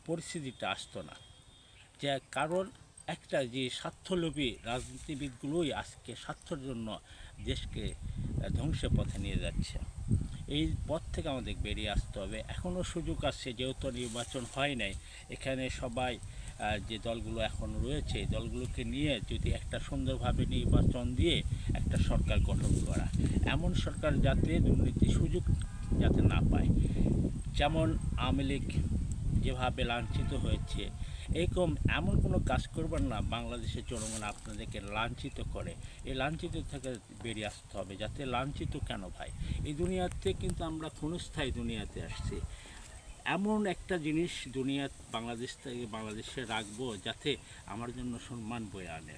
পরিস্থিতিটা আসতো না। যে কারণ একটা যে স্বার্থলোভী রাজনীতিবিদগুলোই আজকে স্বার্থের জন্য দেশকে ধ্বংসের পথে নিয়ে যাচ্ছে। এই পথ থেকে আমাদের বেরিয়ে আসতে হবে। এখনও সুযোগ আছে, যেহেতু নির্বাচন হয় নাই। এখানে সবাই যে দলগুলো এখন রয়েছে এই দলগুলোকে নিয়ে যদি একটা সুন্দরভাবে নির্বাচন দিয়ে একটা সরকার গঠন করা, এমন সরকার যাতে দুর্নীতির সুযোগ যাতে না পায়। যেমন আওয়ামী লীগ যেভাবে লাঞ্ছিত হয়েছে, এমন কোনো কাজ করবেন না বাংলাদেশের জনগণ আপনাদেরকে লাঞ্ছিত করে। এই লাঞ্ছিত থেকে বেরিয়ে আসতে হবে। যাতে লাঞ্ছিত কেন ভাই, এই দুনিয়াতে কিন্তু আমরা ক্ষণস্থায়ী দুনিয়াতে আসছি। এমন একটা জিনিস দুনিয়া বাংলাদেশ থেকে বাংলাদেশে রাখবো যাতে আমার জন্য সম্মান বয়ে আনে,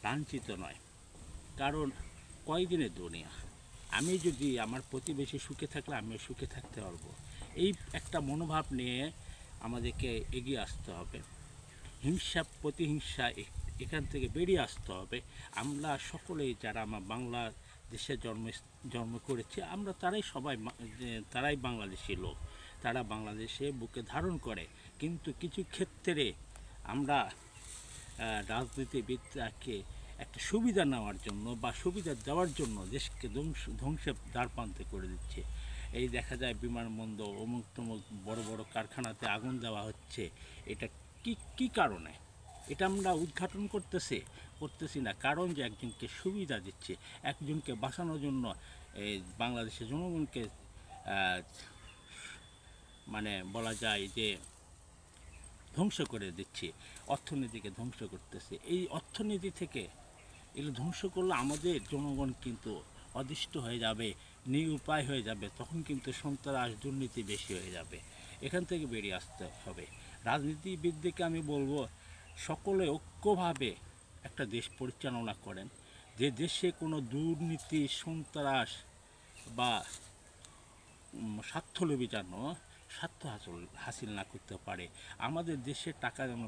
লাঞ্ছিত নয়। কারণ কয়দিনের দুনিয়া, আমি যদি আমার প্রতিবেশী সুখে থাকলে আমিও সুখে থাকতে পারবো। এই একটা মনোভাব নিয়ে আমাদেরকে এগিয়ে আসতে হবে। হিংসা প্রতিহিংসা এখান থেকে বেরিয়ে আসতে হবে। আমরা সকলেই যারা আমার বাংলাদেশে জন্ম করেছি, আমরা তারাই বাংলাদেশি লোক, তারা বাংলাদেশে বুকে ধারণ করে। কিন্তু কিছু ক্ষেত্রে আমরা রাজনীতিবিদরাকে একটা সুবিধা নেওয়ার জন্য বা সুবিধা দেওয়ার জন্য দেশকে ধ্বংসের দ্বারপ্রান্তে করে দিচ্ছে। এই দেখা যায় বিমানবন্দর অমুক তমুক বড় বড় কারখানাতে আগুন দেওয়া হচ্ছে। এটা কি কারণে? এটা আমরা উদ্ঘাটন করতেছি না, কারণ যে একজনকে সুবিধা দিচ্ছে, একজনকে বাঁচানোর জন্য এই বাংলাদেশের জনগণকে মানে বলা যায় যে ধ্বংস করে দিচ্ছে, অর্থনীতিকে ধ্বংস করতেছে। এই অর্থনীতি থেকে এগুলো ধ্বংস করলে আমাদের জনগণ কিন্তু অদৃষ্ট হয়ে যাবে, নিরুপায় হয়ে যাবে। তখন কিন্তু সন্ত্রাস দুর্নীতি বেশি হয়ে যাবে। এখান থেকে বেরিয়ে আসতে হবে। রাজনীতিবিদদেরকে আমি বলবো, সকলে ঐক্যভাবে একটা দেশ পরিচালনা করেন, যে দেশে কোনো দুর্নীতি সন্ত্রাস বা স্বার্থলোভী যেন স্বার্থ হাসিল না করতে পারে। আমাদের দেশের টাকা যেন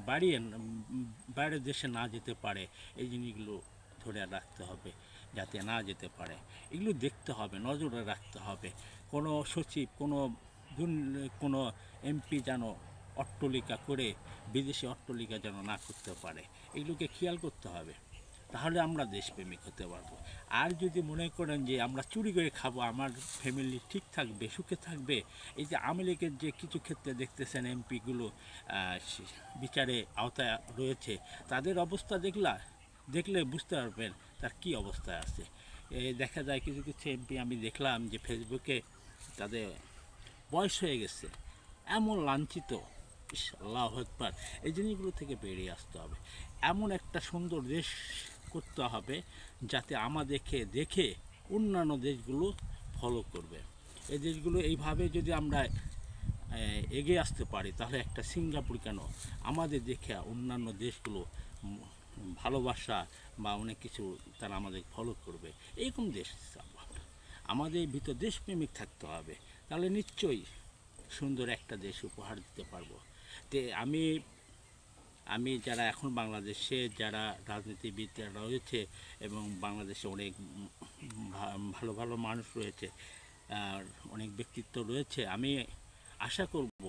বাইরের দেশে না যেতে পারে, এই জিনিসগুলো ধরে রাখতে হবে যাতে না যেতে পারে। এগুলো দেখতে হবে, নজরে রাখতে হবে। কোনো সচিব কোনো এমপি যেন অট্টালিকা করে বিদেশি অট্টালিকা যেন না করতে পারে, এগুলোকে খেয়াল করতে হবে। তাহলে আমরা দেশপ্রেমিক হতে পারবো। আর যদি মনে করেন যে আমরা চুরি করে খাবো, আমার ফ্যামিলি ঠিক থাকবে, সুখে থাকবে, এই যে আওয়ামী লীগের যে কিছু ক্ষেত্রে দেখতেছেন এমপিগুলো বিচারে আওতায় রয়েছে, তাদের অবস্থা দেখলে বুঝতে পারবেন তার কি অবস্থায় আছে। দেখা যায় কিছু এমপি আমি দেখলাম যে ফেসবুকে তাদের বয়স হয়ে গেছে, এমন লাঞ্ছিত। আল্লাহু আকবার। এই জিনিসগুলো থেকে বেরিয়ে আসতে হবে। এমন একটা সুন্দর দেশ করতে হবে যাতে আমাদেরকে দেখে অন্যান্য দেশগুলো ফলো করবে। এই দেশগুলো এইভাবে যদি আমরা এগিয়ে আসতে পারি, তাহলে একটা সিঙ্গাপুর কেন, আমাদের দেখে অন্যান্য দেশগুলো ভালোবাসা বা অনেক কিছু তারা আমাদের ফলো করবে। এরকম দেশ আমাদের ভিতর দেশপ্রেমিক থাকতে হবে, তাহলে নিশ্চয়ই সুন্দর একটা দেশ উপহার দিতে পারবো। তে আমি যারা এখন বাংলাদেশে যারা রাজনীতিবিদরা রয়েছে এবং বাংলাদেশে অনেক ভালো ভালো মানুষ রয়েছে, অনেক ব্যক্তিত্ব রয়েছে, আমি আশা করব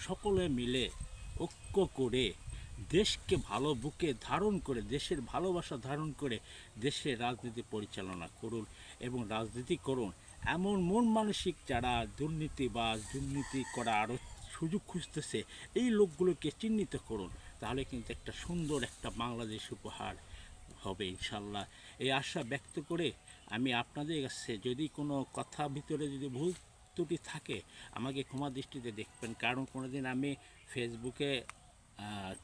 সকলে মিলে ঐক্য করে দেশকে ভালো বুকে ধারণ করে, দেশের ভালোবাসা ধারণ করে দেশের রাজনীতি পরিচালনা করুন এবং রাজনীতি করুন। এমন মন মানসিক যারা দুর্নীতি করা আরও সুযোগ খুঁজতেছে, এই লোকগুলোকে চিহ্নিত করুন। তাহলে কিন্তু একটা সুন্দর একটা বাংলাদেশ উপহার হবে ইনশাল্লাহ। এই আশা ব্যক্ত করে আমি আপনাদের কাছে, যদি কোনো কথা ভিতরে যদি ভুল ত্রুটি থাকে আমাকে ক্ষমা দৃষ্টিতে দেখবেন। কারণ কোনোদিন আমি ফেসবুকে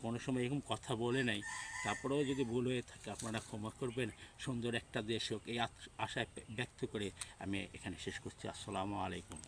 কোনো সময় এরকম কথা বলে নাই, তারপরেও যদি ভুল হয়ে থাকে আপনারা ক্ষমা করবেন। সুন্দর একটা দেশ হোক, এই আশায় ব্যক্ত করে আমি এখানে শেষ করছি। আসসালামু আলাইকুম।